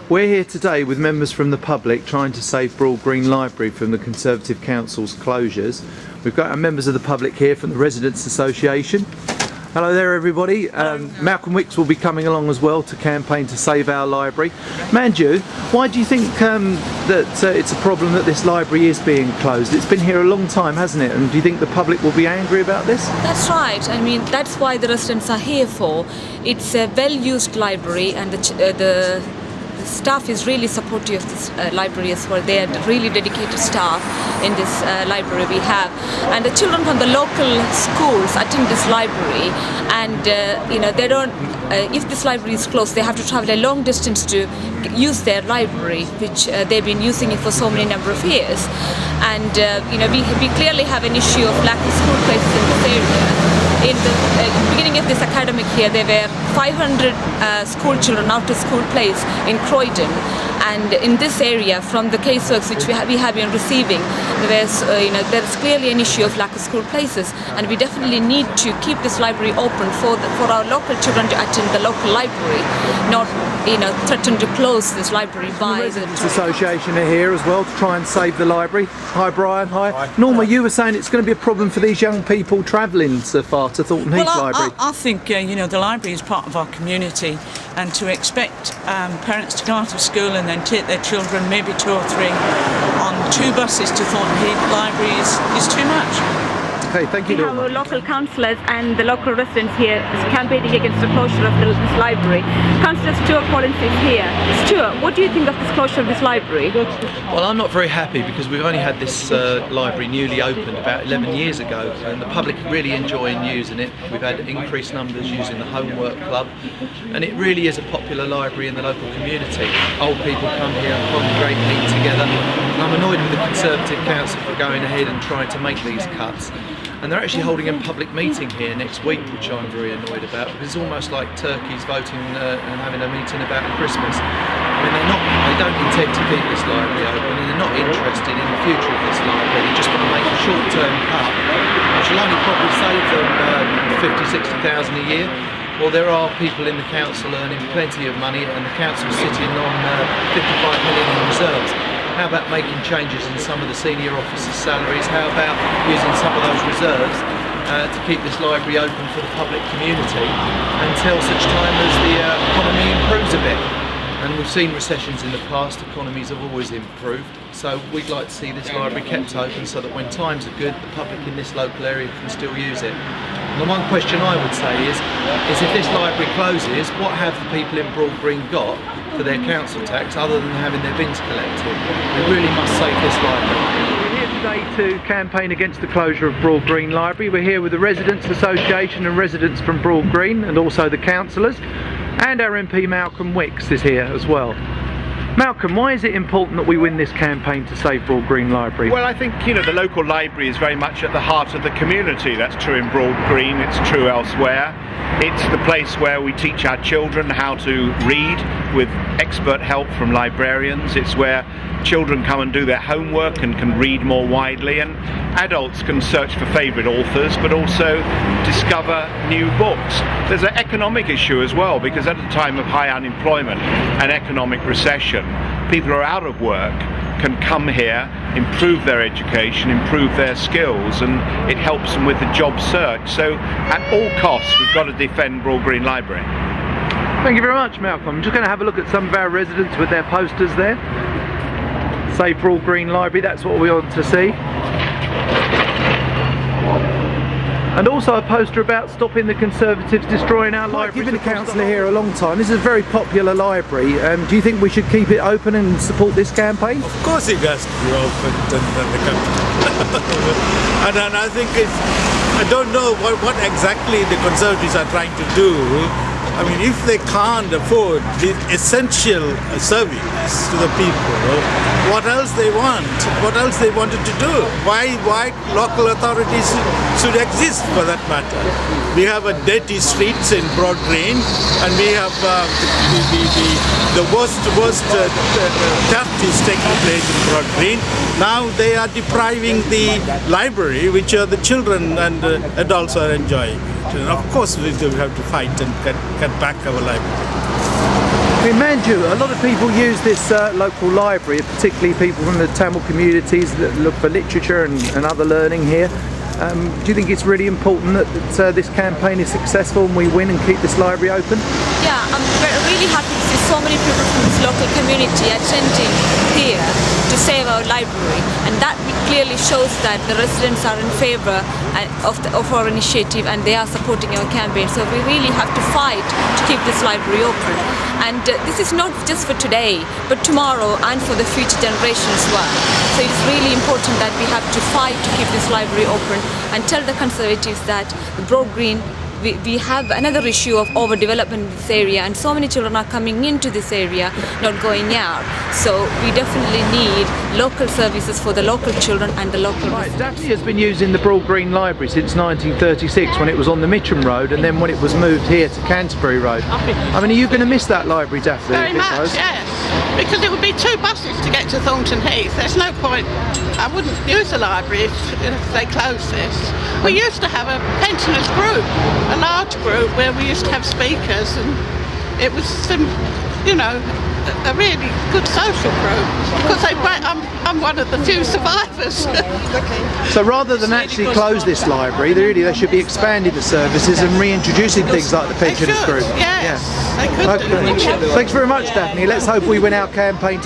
We're here today with members from the public trying to save Broad Green Library from the Conservative Council's closures. We've got our members of the public here from the Residents Association. Hello there everybody. Malcolm Wicks will be coming along as well to campaign to save our library. Manju, why do you think that it's a problem that this library is being closed? It's been here a long time, hasn't it? And do you think the public will be angry about this? That's right. I mean, that's why the residents are here for. It's a well-used library, and the staff is really supportive of this library as well. They are really dedicated staff in this library we have, and the children from the local schools attend this library, and they don't. If this library is closed, they have to travel a long distance to use their library, which they've been using it for so many number of years. And we clearly have an issue of lack of school places in this area. In the beginning of this academic year, there were 500 school children out of school place in Croydon, and in this area, from the caseworks which we have been receiving, there's clearly an issue of lack of school places, and we definitely need to keep this library open for our local children to attend the local library, not threaten to close this library by the Residents Association are here as well to try and save the library. Hi Brian, hi. Norma, you were saying it's going to be a problem for these young people travelling so far to Thornton Heath Library. I think the library is part of our community, and to expect parents to go out of school and then take their children, maybe 2 or 3, on 2 buses to Thornton Heath Library is too much. Okay, thank you. We have our local councillors and the local residents here campaigning against the closure of this library. Councillor Stuart Collins is here. Stuart, what do you think of this closure of this library? Well, I'm not very happy because we've only had this library newly opened about 11 years ago, and the public are really enjoying using it. We've had increased numbers using the homework club, and it really is a popular library in the local community. Old people come here and congregate, meet together, and I'm annoyed with the Conservative Council for going ahead and trying to make these cuts. And they're actually holding a public meeting here next week, which I'm very annoyed about, because it's almost like turkeys voting and having a meeting about Christmas. I mean, they don't intend to keep this library open, and they're not interested in the future of this library. They just want to make a short-term cut, which will only probably save them 50,000–60,000 a year. Well, there are people in the council earning plenty of money, and the council's sitting on 55 million in reserves. How about making changes in some of the senior officers' salaries? How about using some of those reserves to keep this library open for the public community until such time as the economy improves a bit? And we've seen recessions in the past, economies have always improved, so we'd like to see this library kept open so that when times are good, the public in this local area can still use it. And the one question I would say is if this library closes, what have the people in Broad Green got for their council tax other than having their bins collected? We really must save this library. We're here today to campaign against the closure of Broad Green Library. We're here with the Residents Association and residents from Broad Green, and also the councillors, and our MP Malcolm Wicks is here as well. Malcolm, why is it important that we win this campaign to save Broad Green Library? Well, I think the local library is very much at the heart of the community. That's true in Broad Green, it's true elsewhere. It's the place where we teach our children how to read with expert help from librarians. It's where children come and do their homework and can read more widely, and adults can search for favourite authors but also discover new books. There's an economic issue as well, because at a time of high unemployment and economic recession, people who are out of work can come here, improve their education, improve their skills, and it helps them with the job search. So at all costs we've got to defend Broad Green Library. Thank you very much, Malcolm. I'm just going to have a look at some of our residents with their posters there. Save Broad Green Library, that's what we want to see. And also a poster about stopping the Conservatives destroying our library. You've been a councillor here a long time. This is a very popular library. Do you think we should keep it open and support this campaign? Of course it has to be open in the country. and I think I don't know what exactly the Conservatives are trying to do. I mean, if they can't afford the essential service to the people, what else they want? What else they wanted to do? Why local authorities should exist for that matter? We have a dirty streets in Broad Green, and we have the worst theft is taking place in Broad Green. Now they are depriving the library, which the children and adults are enjoying. And of course we have to fight and get back our library. I mean, Manju, a lot of people use this local library, particularly people from the Tamil communities that look for literature and other learning here. Do you think it's really important that this campaign is successful and we win and keep this library open? Yeah, I'm really happy to see so many people from this local community attending here to save our library, and that clearly shows that the residents are in favour of our initiative and they are supporting our campaign. So we really have to fight to keep this library open. And this is not just for today, but tomorrow and for the future generation as well. So it's really important that we have to fight to keep this library open and tell the Conservatives that the Broad Green, we have another issue of overdevelopment in this area, and so many children are coming into this area, not going out. So we definitely need local services for the local children and the local residents. Daphne has been using the Broad Green Library since 1936 when it was on the Mitcham Road, and then when it was moved here to Canterbury Road. I mean, are you going to miss that library, Daphne? Very much, yes. Because it would be 2 buses to get to Thornton Heath. There's no point. I wouldn't use the library if they closed this. We used to have a pensioners group, a large group where we used to have speakers, and it was a really good social group. Because I'm one of the few survivors. So rather than actually close this library, they should be expanding the services and reintroducing things like the pensioners group. Yes, they could do. Thanks very much, Daphne. Let's hope we win our campaign.